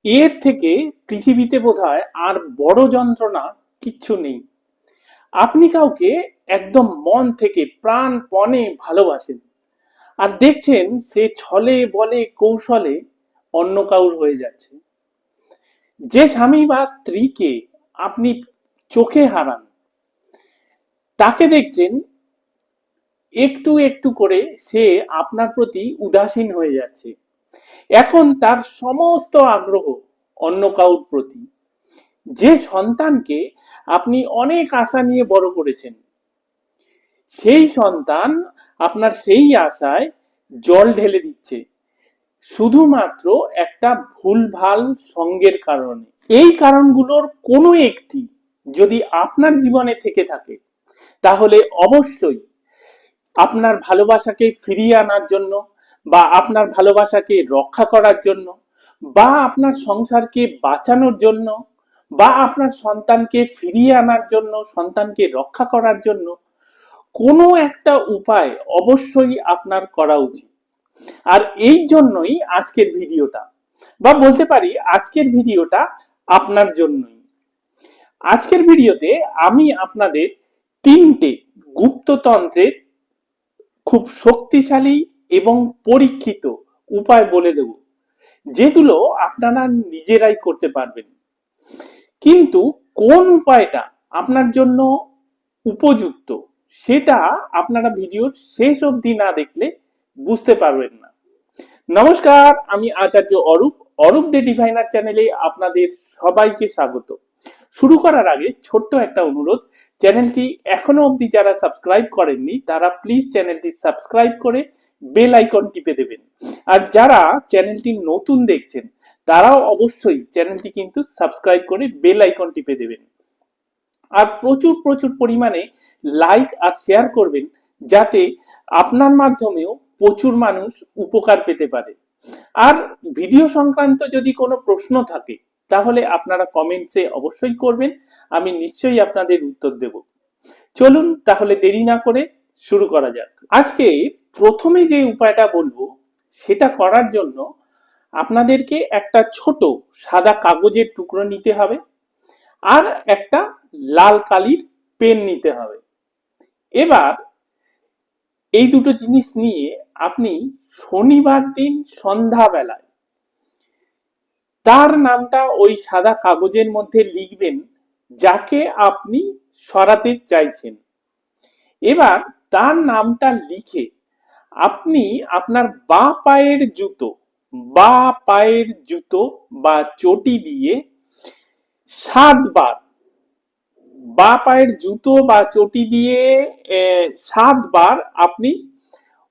এর থেকে পৃথিবীতে বোধহয় আর বড় যন্ত্রণা কিচ্ছু নেই। আপনি কাউকে একদম মন থেকে প্রাণপণে ভালোবাসেন, আর দেখছেন সে ছলে বলে কৌশলে অন্য কাউর হয়ে যাচ্ছে। যে স্বামী বা স্ত্রীকে আপনি চোখে হারান, তাকে দেখছেন একটু একটু করে সে আপনার প্রতি উদাসীন হয়ে যাচ্ছে। এখন তার সমস্ত আগ্রহ অন্য কাউর প্রতি। যে সন্তানকে আপনি অনেক আশা নিয়ে বড় করেছেন, সেই সন্তান আপনার সেই আশায় জল ঢেলে দিচ্ছে শুধুমাত্র একটা ভুলভাল সঙ্গের কারণে। এই কারণগুলোর কোনো একটি যদি আপনার জীবনে থেকে থাকে, তাহলে অবশ্যই আপনার ভালোবাসাকে ফিরিয়ে আনার জন্য, বা আপনার ভালোবাসাকে রক্ষা করার জন্য, বা আপনার সংসারকে বাঁচানোর জন্য, বা আপনার সন্তানকে ফিরিয়ে আনার জন্য, সন্তানকে রক্ষা করার জন্য কোনো একটা উপায় অবশ্যই আপনার করা উচিত। আর এই জন্যই আজকের ভিডিওটা, বা বলতে পারি আজকের ভিডিওটা আপনার জন্যই। আজকের ভিডিওতে আমি আপনাদের তিনটে গুপ্ততন্ত্রের খুব শক্তিশালী এবং পরীক্ষিত উপায় বলে দেব, যেগুলো আপনারা নিজেরাই করতে পারবেন। কিন্তু কোন উপায়টা আপনার জন্য উপযুক্ত, সেটা আপনারা ভিডিওর শেষ অবধি না দেখলে বুঝতে পারবেন না। নমস্কার, আমি আচার্য অরূপ। অরূপ দ্য ডিভাইনার চ্যানেলে আপনাদের সবাইকে স্বাগত। শুরু করার আগে ছোট্ট একটা অনুরোধ, চ্যানেলটি এখনো অবধি যারা সাবস্ক্রাইব করেননি তারা প্লিজ চ্যানেলটি সাবস্ক্রাইব করে বেল আইকন টিপে দেবেন। আর যারা চ্যানেলটি নতুন দেখছেন তারাও অবশ্যই চ্যানেলটি কিন্তু সাবস্ক্রাইব করে বেল আইকন টিপে দেবেন। আর প্রচুর প্রচুর পরিমাণে লাইক আর শেয়ার করবেন, যাতে আপনার মাধ্যমেও প্রচুর মানুষ উপকার পেতে পারে। আর ভিডিও সংক্রান্ত যদি কোনো প্রশ্ন থাকে তাহলে আপনারা কমেন্টসে অবশ্যই করবেন, আমি নিশ্চয়ই আপনাদের উত্তর দেব। চলুন তাহলে দেরি না করে শুরু করা যাক। আজকে প্রথমে যে উপায়টা বলবো, সেটা করার জন্য আপনাদেরকে একটা ছোট সাদা কাগজের টুকরো নিতে হবে, আর একটা লাল কালির পেন নিতে হবে। এবার এই দুটো জিনিস নিয়ে আপনি শনিবার দিন সন্ধ্যাবেলায় তার নামটা ওই সাদা কাগজের মধ্যে লিখবেন, যাকে আপনি সরাতে চাইছেন। এবার তার নামটা লিখে আপনি আপনার বা পায়ের জুতো বা চটি দিয়ে 7 বার, বা পায়ের জুতো বা চটি দিয়ে 7 বার আপনি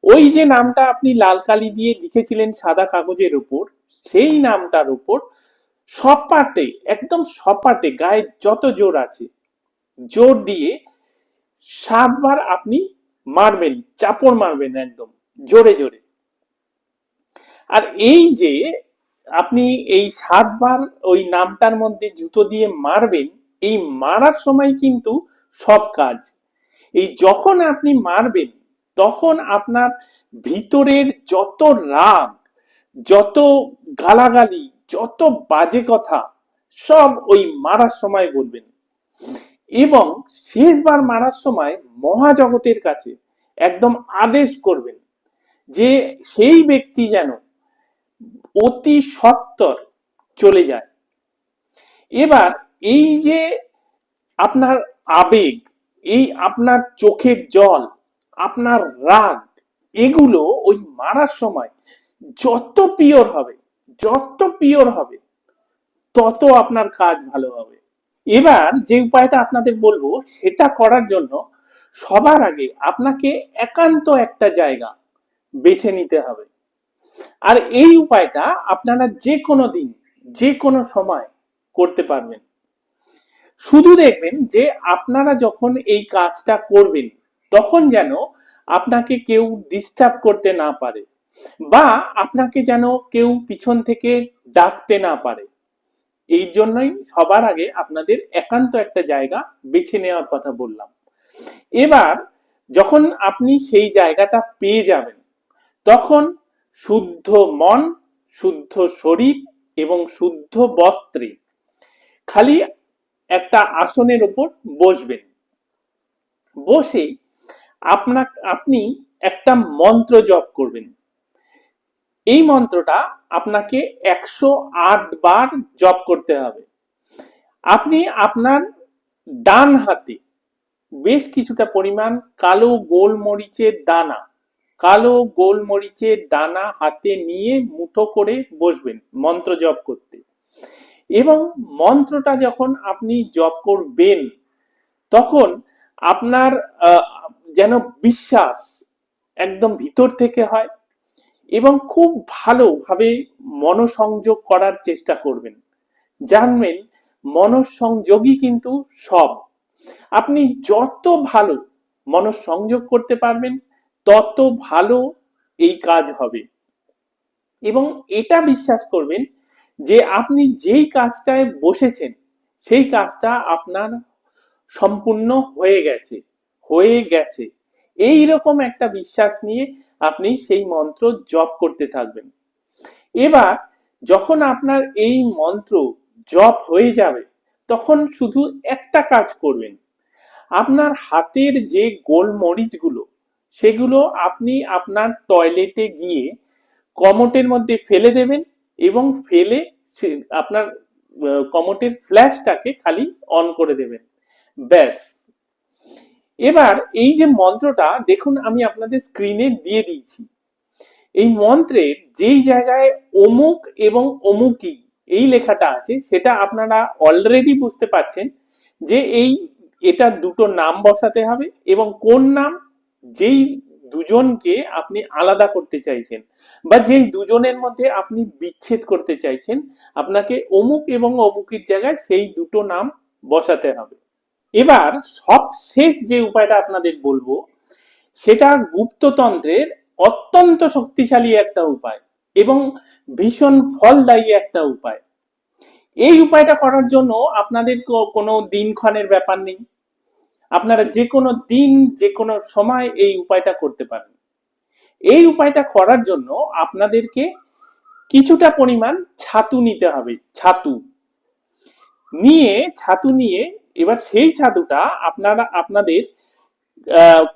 ওই যে নামটা আপনি লাল কালি দিয়ে লিখেছিলেন সাদা কাগজের উপর, সেই নামটার উপর সপাটে, একদম সপাটে, গায়ে যত জোর আছে জোর দিয়ে 7 বার আপনি মারবেন, চাপড় মারবেন একদম জোরে জোরে। আর এই যে আপনি এই 7 বার ওই নামটার মধ্যে জুতো দিয়ে মারবেন, এই মারার সময় কিন্তু সব কাজ, এই যখন আপনি মারবেন তখন আপনার ভিতরের যত রাগ, যত গালাগালি, যত বাজে কথা সব ওই মারার সময় বলবেন। এবং শেষবার মারার সময় মহাজগতের কাছে একদম আদেশ করবেন যে সেই ব্যক্তি যেন অতি সত্বর চলে যায়। এবার এই যে আপনার আবেগ, এই আপনার চোখের জল, আপনার রাগ, এগুলো ওই মারার সময় যত পিওর হবে, যত পিওর হবে, তত আপনার কাজ ভালো হবে। এবার যে উপায়টা আপনাদের বলবো, সেটা করার জন্য সবার আগে আপনাকে একান্ত একটা জায়গা বেছে নিতে হবে। আর এই উপায়টা আপনারা যে কোনো দিন, যে কোনো সময় করতে পারবেন। শুধু দেখবেন যে আপনারা যখন এই কাজটা করবেন তখন যেন আপনাকে কেউ ডিস্টার্ব করতে না পারে, বা আপনাকে যেন কেউ পিছন থেকে ডাকতে না পারে। এই জন্যই সবার আগে আপনাদের একান্ত একটা জায়গা বেছে নেওয়ার কথা বললাম। এবার যখন আপনি সেই জায়গাটা পেয়ে যাবেন, তখন শুদ্ধ মন, শুদ্ধ শরীর এবং শুদ্ধ বস্ত্রে খালি একটা আসনের উপর বসবেন। বসে আপনি একটা মন্ত্র জপ করবেন। এই মন্ত্রটা আপনাকে 108 বার জপ করতে হবে। আপনি আপনার ডান হাতে বেশ কিছুটা পরিমাণ কালো গোলমরিচের দানা হাতে নিয়ে মুঠো করে বসবেন মন্ত্র জপ করতে। এবং মন্ত্রটা যখন আপনি জপ করবেন তখন আপনার যেন বিশ্বাস একদম ভিতর থেকে হয় এবং খুব ভালোভাবে মনোসংযোগ করার চেষ্টা করবেন। জানবেন মনঃসংযোগই কিন্তু সব। আপনি যত ভালো মনঃসংযোগ করতে পারবেন তত ভালো এই কাজ হবে। এবং এটা বিশ্বাস করবেন যে আপনি যেই কাজটায় বসেছেন সেই কাজটা আপনার সম্পূর্ণ হয়ে গেছে এই রকম একটা বিশ্বাস নিয়ে আপনি সেই মন্ত্র জপ করতে থাকবেন। এবার যখন আপনার এই মন্ত্র জপ হয়ে যাবে তখন শুধু একটা কাজ করবেন। আপনার হাতের যে গোলমরিচগুলো সেগুলো আপনি আপনার টয়লেটে গিয়ে কমোটের মধ্যে ফেলে দেবেন এবং ফেলে আপনার কমোটের ফ্ল্যাশটাকে খালি অন করে দেবেন। ব্যাস। এবার এই যে মন্ত্রটা দেখুন আমি আপনাদের স্ক্রিনে দিয়ে দিয়েছি। এই মন্ত্রের যেই জায়গায় অমুক এবং অমুকি এই লেখাটা আছে সেটা আপনারা অলরেডি বুঝতে পারছেন যে এটা দুটো নাম বসাতে হবে এবং কোন নাম, যেই দুজনকে আপনি আলাদা করতে চাইছেন বা যেই দুজনের মধ্যে আপনি বিচ্ছেদ করতে চাইছেন আপনাকে অমুক এবং অমুকির জায়গায় সেই দুটো নাম বসাতে হবে। এবার সবশেষ যে উপায়টা আপনাদের বলবো সেটা গুপ্ততন্ত্রের অত্যন্ত শক্তিশালী একটা উপায় এবং ভীষণ ফলদায়ী একটা উপায়। এই উপায়টা করার জন্য আপনাদের কোনো দিনক্ষণের ব্যাপার নেই। আপনারা যে কোনো দিন যে কোনো সময় এই উপায়টা করতে পারেন। এই উপায়টা করার জন্য আপনাদেরকে কিছুটা পরিমাণ ছাতু নিতে হবে। ছাতু নিয়ে এবার সেই ছাতুটা আপনাদের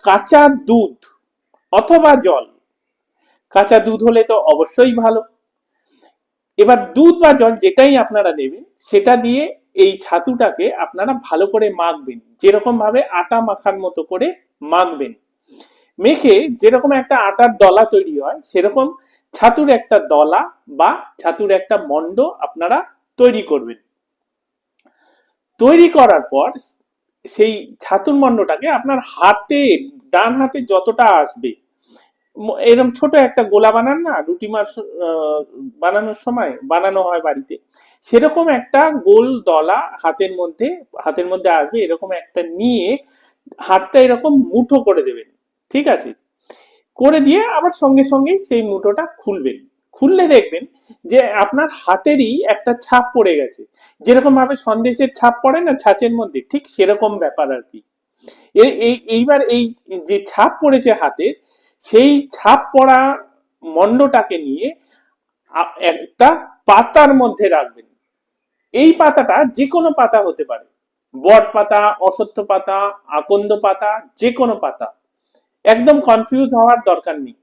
কাঁচা দুধ অথবা জল, কাঁচা দুধ হলে তো অবশ্যই ভালো। এবার দুধ বা জল যেটাই আপনারা নেবেন সেটা দিয়ে এই ছাতুটাকে আপনারা ভালো করে মাখবেন, যেরকম ভাবে আটা মাখার মতো করে মাখবেন। মেখে যেরকম একটা আটার দলা তৈরি হয় সেরকম ছাতুর একটা দলা বা ছাতুর একটা মন্ড আপনারা তৈরি করবেন। তৈরি করার পর সেই ছাতুর মন্ডটাকে আপনার ডান হাতে যতটা আসবে এরকম ছোট একটা গোলা বানান না, রুটি বানানোর সময় বানানো হয় বাড়িতে, সেরকম একটা গোল দলা হাতের মধ্যে আসবে এরকম একটা নিয়ে হাতটা এরকম মুঠো করে দেবেন। ঠিক আছে, করে দিয়ে আবার সঙ্গে সঙ্গে সেই মুঠোটা খুললে দেখবেন যে আপনার হাতেরই একটা ছাপ পড়ে গেছে, যেরকম ভাবে সন্দেশের ছাপ পড়ে না ছাঁচের মধ্যে, ঠিক সেরকম ব্যাপার আর কি। এইবার এই যে ছাপ পড়েছে হাতের সেই ছাপ পড়া মন্ডটাকে নিয়ে একটা পাতার মধ্যে রাখবেন। এই পাতাটা যে কোনো পাতা হতে পারে, বট পাতা, অশ্বত্থ পাতা, আকন্দ পাতা, যে কোনো পাতা, একদম কনফিউজ হওয়ার দরকার নেই,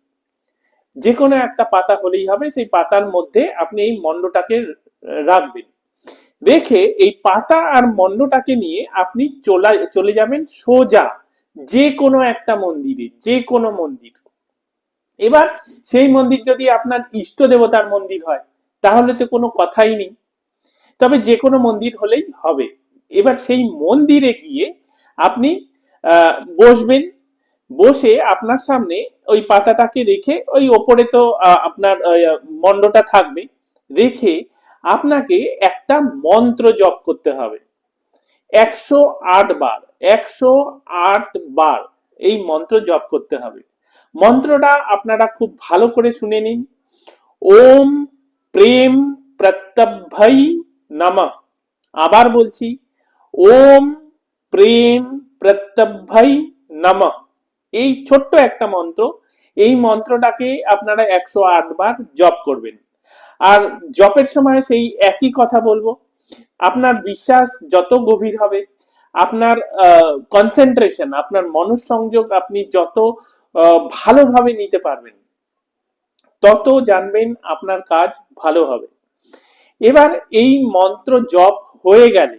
যে কোনো একটা পাতা হলেই হবে। সেই পাতার মধ্যে আপনি এই মন্ডটাকে রাখবেন। রেখে এই পাতা আর মন্ডটাকে নিয়ে আপনি চলে যাবেন সোজা যে কোনো একটা মন্দিরে, যে কোনো মন্দির। এবার সেই মন্দির যদি আপনার ইষ্ট দেবতার মন্দির হয় তাহলে তো কোনো কথাই নেই, তবে যে কোনো মন্দির হলেই হবে। এবার সেই মন্দিরে গিয়ে আপনি বসবেন। বসে আপনার সামনে ওই পাতাটাকে রেখে ওই ওপরে তো আপনার মন্ডটা থাকবে, রেখে আপনাকে একটা মন্ত্র জপ করতে হবে 108 বার এই মন্ত্র জপ করতে হবে। মন্ত্রটা আপনারা খুব ভালো করে শুনে নিন। ওম প্রেম প্রত্যভ্যৈ নমঃ। আবার বলছি, ওম প্রেম প্রত্যভ্যৈ নমঃ। এই ছোট্ট একটা মন্ত্র, এই মন্ত্রটাকে আপনারা 108 বার জপ করবেন। আর জপের সময় সেই একই কথা বলবো, আপনার বিশ্বাস যত গভীর হবে, আপনার কনসেন্ট্রেশন, আপনার মনঃসংযোগ আপনি যত ভালোভাবে নিতে পারবেন, তত জানবেন আপনার কাজ ভালো হবে। এবার এই মন্ত্র জপ হয়ে গেলে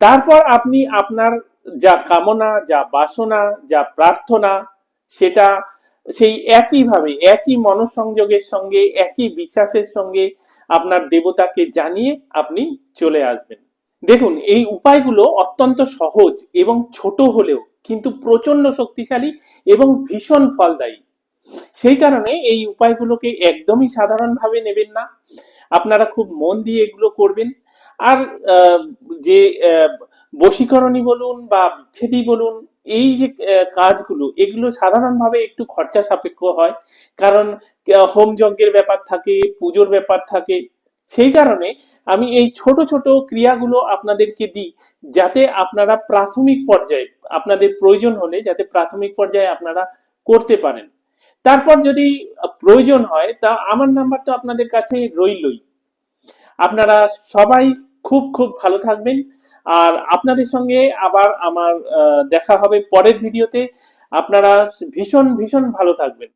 তারপর আপনি আপনার যা কামনা, যা বাসনা, যা প্রার্থনা, সেটা সেই একইভাবে একই মনঃসংযোগের সঙ্গে একই বিশ্বাসের সঙ্গে আপনার দেবতাকে জানিয়ে আপনি চলে আসবেন। দেখুন, এই উপায়গুলো অত্যন্ত সহজ এবং ছোট হলেও কিন্তু প্রচন্ড শক্তিশালী এবং ভীষণ ফলদায়ী। সেই কারণে এই উপায়গুলোকে একদমই সাধারণভাবে নেবেন না, আপনারা খুব মন দিয়ে এগুলো করবেন। আর আহ, যে আহ, বশীকরণই বলুন বা বিচ্ছেদই বলুন, এই যে কাজগুলো, এগুলো সাধারণভাবে একটু খরচা সাপেক্ষ হয়, কারণ হোম যজ্ঞের ব্যাপার থাকে, পুজোর ব্যাপার থাকে। সেই কারণে আমি এই ছোট ছোট ক্রিয়াগুলো আপনাদেরকে দিই, যাতে আপনারা প্রাথমিক পর্যায়ে, আপনাদের প্রয়োজন হলে যাতে প্রাথমিক পর্যায়ে আপনারা করতে পারেন। তারপর যদি প্রয়োজন হয়, তা আমার নাম্বার তো আপনাদের কাছে রইলই। আপনারা সবাই খুব খুব ভালো থাকবেন। আর আপনাদের সঙ্গে আবার আমার দেখা হবে পরের ভিডিওতে। আপনারা ভীষণ ভীষণ ভালো থাকবেন।